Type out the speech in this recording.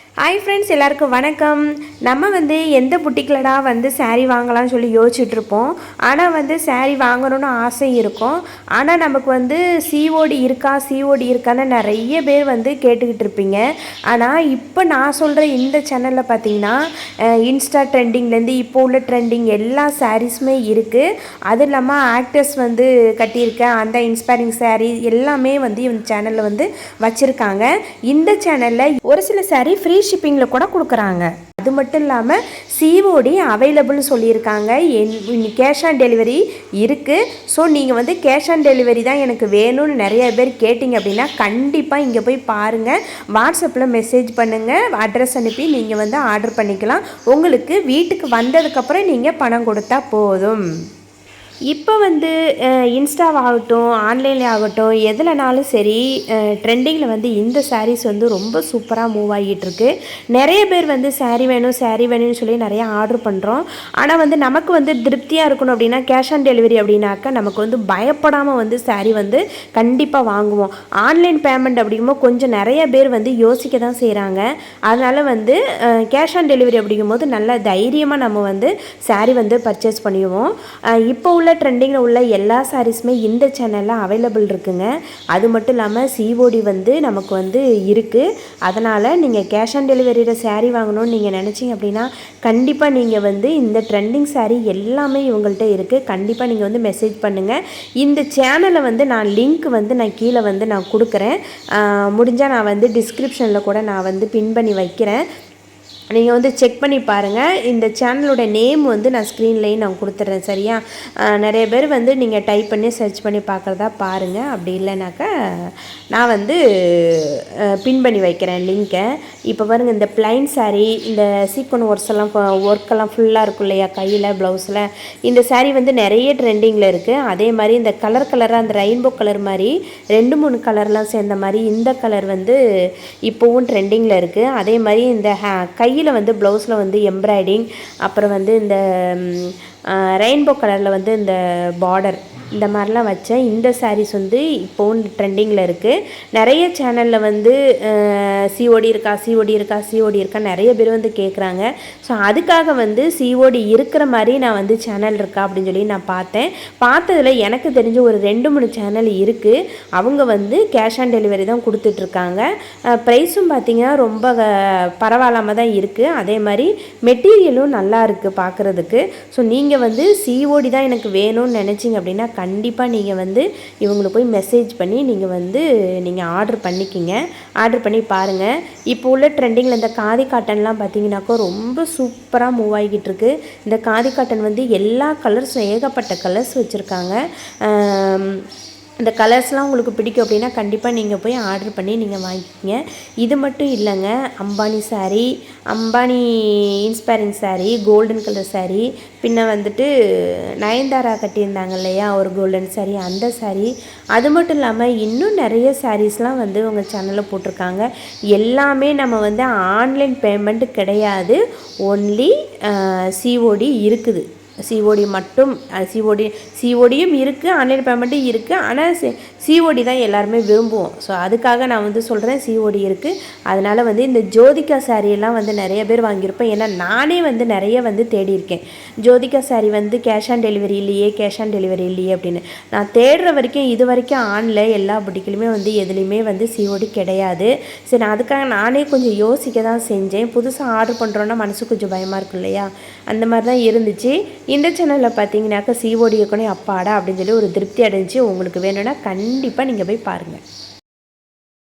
Hi friends, எல்லாருக்கும் வணக்கம். நம்ம எந்த புட்டிக்கிலடா சாரீ வாங்கலாம்னு சொல்லி யோசிச்சுட்ருப்போம். ஆனால் சாரீ வாங்கணும்னு ஆசை இருக்கும். ஆனால் நமக்கு சிஓடி இருக்கான்னு நிறைய பேர் கேட்டுக்கிட்டு இருப்பீங்க. ஆனால் இப்போ நான் சொல்கிற இந்த சேனலில் பார்த்தீங்கன்னா இன்ஸ்டா ட்ரெண்டிங்லேருந்து இப்போ உள்ள ட்ரெண்டிங் எல்லா சாரீஸுமே இருக்குது. அது இல்லாமல் ஆக்டர்ஸ் கட்டியிருக்க அந்த இன்ஸ்பைரிங் சாரீ எல்லாமே இந்த சேனலில் வச்சுருக்காங்க. இந்த சேனலில் ஒரு சில சாரீ ஃப்ரீ ஷிப்பிங்கில் கூட கொடுக்குறாங்க. அது மட்டும் இல்லாமல் சிஓடி அவைலபிள்னு சொல்லியிருக்காங்க. கேஷ் ஆன் டெலிவரி இருக்குது. ஸோ நீங்கள் கேஷ் ஆன் டெலிவரி தான் எனக்கு வேணும்னு நிறைய பேர் கேட்டிங்க அப்படின்னா கண்டிப்பாக இங்கே போய் பாருங்கள். வாட்ஸ்அப்பில் மெசேஜ் பண்ணுங்கள், அட்ரஸ் அனுப்பி நீங்கள் ஆர்டர் பண்ணிக்கலாம். உங்களுக்கு வீட்டுக்கு வந்ததுக்கப்புறம் நீங்கள் பணம் கொடுத்தா போதும். இப்போ இன்ஸ்டாவாகட்டும், ஆன்லைனில் ஆகட்டும், எதுலனாலும் சரி ட்ரெண்டிங்கில் இந்த சாரீஸ் ரொம்ப சூப்பராக மூவ் ஆகிட்டுருக்கு. நிறைய பேர் சாரீ வேணும்னு சொல்லி நிறையா ஆர்டர் பண்ணுறோம். ஆனால் நமக்கு திருப்தியாக இருக்கணும் அப்படின்னா கேஷ் ஆன் டெலிவரி அப்படின்னாக்கா நமக்கு பயப்படாமல் சாரீ கண்டிப்பாக வாங்குவோம். ஆன்லைன் பேமெண்ட் அப்படிங்கும்போது கொஞ்சம் நிறைய பேர் யோசிக்க தான் செய்கிறாங்க. அதனால் கேஷ் ஆன் டெலிவரி அப்படிங்கும்போது நல்ல தைரியமாக நம்ம சாரீ பர்ச்சேஸ் பண்ணிடுவோம். இப்போ உள்ள ட்ரெண்டிங்கில் உள்ள எல்லா சாரீஸுமே இந்த சேனலில் அவைலபிள் இருக்குங்க. அது மட்டும் இல்லாமல் சிஓடி நமக்கு இருக்குது. அதனால் நீங்கள் கேஷ் ஆன் டெலிவரியில் சாரீ வாங்கணும்னு நீங்கள் நினச்சிங்க அப்படின்னா கண்டிப்பாக நீங்கள் இந்த ட்ரெண்டிங் சாரீ எல்லாமே இவங்கள்ட்ட இருக்குது. கண்டிப்பாக நீங்கள் மெசேஜ் பண்ணுங்கள். இந்த சேனலை நான் லிங்க் நான் கீழே நான் கொடுக்குறேன். முடிஞ்சால் நான் டிஸ்கிரிப்ஷனில் கூட நான் பின் பண்ணி வைக்கிறேன். நீங்கள் செக் பண்ணி பாருங்கள். இந்த சேனலோட நேம் நான் ஸ்க்ரீன்லேயும் நான் கொடுத்துட்றேன். சரியா? நிறைய பேர் நீங்கள் டைப் பண்ணி சர்ச் பண்ணி பார்க்குறதா பாருங்கள். அப்படி இல்லைனாக்கா நான் பின் பண்ணி வைக்கிறேன் லிங்க்கை. இப்போ பாருங்கள், இந்த பிளைன் சாரீ, இந்த சீக்வன் ஒர்க்கெல்லாம் ஃபுல்லாக இருக்கும் இல்லையா கையில், ப்ளவுஸில், இந்த சாரீ நிறைய ட்ரெண்டிங்கில் இருக்குது. அதே மாதிரி இந்த கலராக அந்த ரெயின்போ கலர் மாதிரி 2-3 கலர்லாம் சேர்ந்த மாதிரி இந்த கலர் இப்போவும் ட்ரெண்டிங்கில் இருக்குது. அதே மாதிரி இந்த கையில் ப்ளவுஸில் எம்ப்ராய்டிங், அப்புறம் இந்த ரெயின்போ கலரில் இந்த பார்டர், இந்த மாதிரிலாம் வச்ச இந்த சாரீஸ் இப்போவும் ட்ரெண்டிங்கில் இருக்குது. நிறைய சேனலில் சிஓடி இருக்கா நிறைய பேர் கேட்குறாங்க. ஸோ அதுக்காக சிஓடி இருக்கிற மாதிரி நான் சேனல் இருக்கா அப்படின்னு சொல்லி நான் பார்த்ததில் எனக்கு தெரிஞ்ச ஒரு 2-3 சேனல் இருக்குது. அவங்க கேஷ் ஆன் டெலிவரி தான் கொடுத்துட்ருக்காங்க. ப்ரைஸும் பார்த்திங்கன்னா ரொம்ப பரவாயில்லாமல் தான் இருக்குது. அதே மாதிரி மெட்டீரியலும் நல்லா இருக்குது பார்க்குறதுக்கு. ஸோ நீங்கள் சிஓடி தான் எனக்கு வேணும்னு நினச்சிங்க அப்படின்னா கண்டிப்பாக நீங்கள் இவங்களுக்கு போய் மெசேஜ் பண்ணி நீங்கள் ஆர்டர் பண்ணிக்கிங்க. ஆர்டர் பண்ணி பாருங்கள். இப்போ உள்ள ட்ரெண்டிங்கில் இந்த காதி காட்டன்லாம் பார்த்தீங்கன்னாக்கா ரொம்ப சூப்பராக மூவ் ஆகிட்டு இருக்கு. இந்த காதி காட்டன் எல்லா கலர்ஸும், ஏகப்பட்ட கலர்ஸ் வச்சுருக்காங்க. இந்த கலர்ஸ்லாம் உங்களுக்கு பிடிக்கும் அப்படின்னா கண்டிப்பாக நீங்கள் போய் ஆர்டர் பண்ணி நீங்கள் வாங்கிக்கிங்க. இது மட்டும் இல்லைங்க, Ambani sari, Ambani inspiring sari, golden colour sari, பின்ன நயன்தாரா கட்டியிருந்தாங்க இல்லையா ஒரு கோல்டன் சாரீ, அந்த சாரீ, அது மட்டும் இல்லாமல் இன்னும் நிறைய சாரீஸ்லாம் உங்கள் சேனலில் போட்டிருக்காங்க. எல்லாமே நம்ம ஆன்லைன் பேமெண்ட் கிடையாது, ஒன்லி சிஓடி இருக்குது. சிஓடி மட்டும், சிஓடியும் இருக்குது, ஆன்லைன் பேமெண்ட்டும் இருக்குது. ஆனால் சிஓடி தான் எல்லாருமே விரும்புவோம். ஸோ அதுக்காக நான் சொல்கிறேன் சிஓடி இருக்குது. அதனால் இந்த ஜோதிகா சாரியெல்லாம் நிறைய பேர் வாங்கியிருப்பேன். ஏன்னா நானே நிறைய தேடி இருக்கேன். Jyothika sorry cash on delivery இல்லையே அப்படின்னு நான் தேடுற வரைக்கும் இது வரைக்கும் ஆன்ல எல்லா புட்டிக்கிலுமே எதுலேயுமே சிஓடி கிடையாது. சரி, நான் அதுக்காக நானே கொஞ்சம் யோசிக்க தான் செஞ்சேன். புதுசாக ஆர்டர் பண்ணுறோன்னா மனசு கொஞ்சம் பயமாக இருக்கும் இல்லையா, அந்த மாதிரி தான் இருந்துச்சு. இந்த சேனலில் பார்த்தீங்கன்னாக்கா சிஓடி இருக்கணும் அப்பாடா அப்படின்னு சொல்லி ஒரு திருப்தி அடைஞ்சி. உங்களுக்கு வேணும்னா கண்டிப்பாக நீங்கள் போய் பாருங்கள்.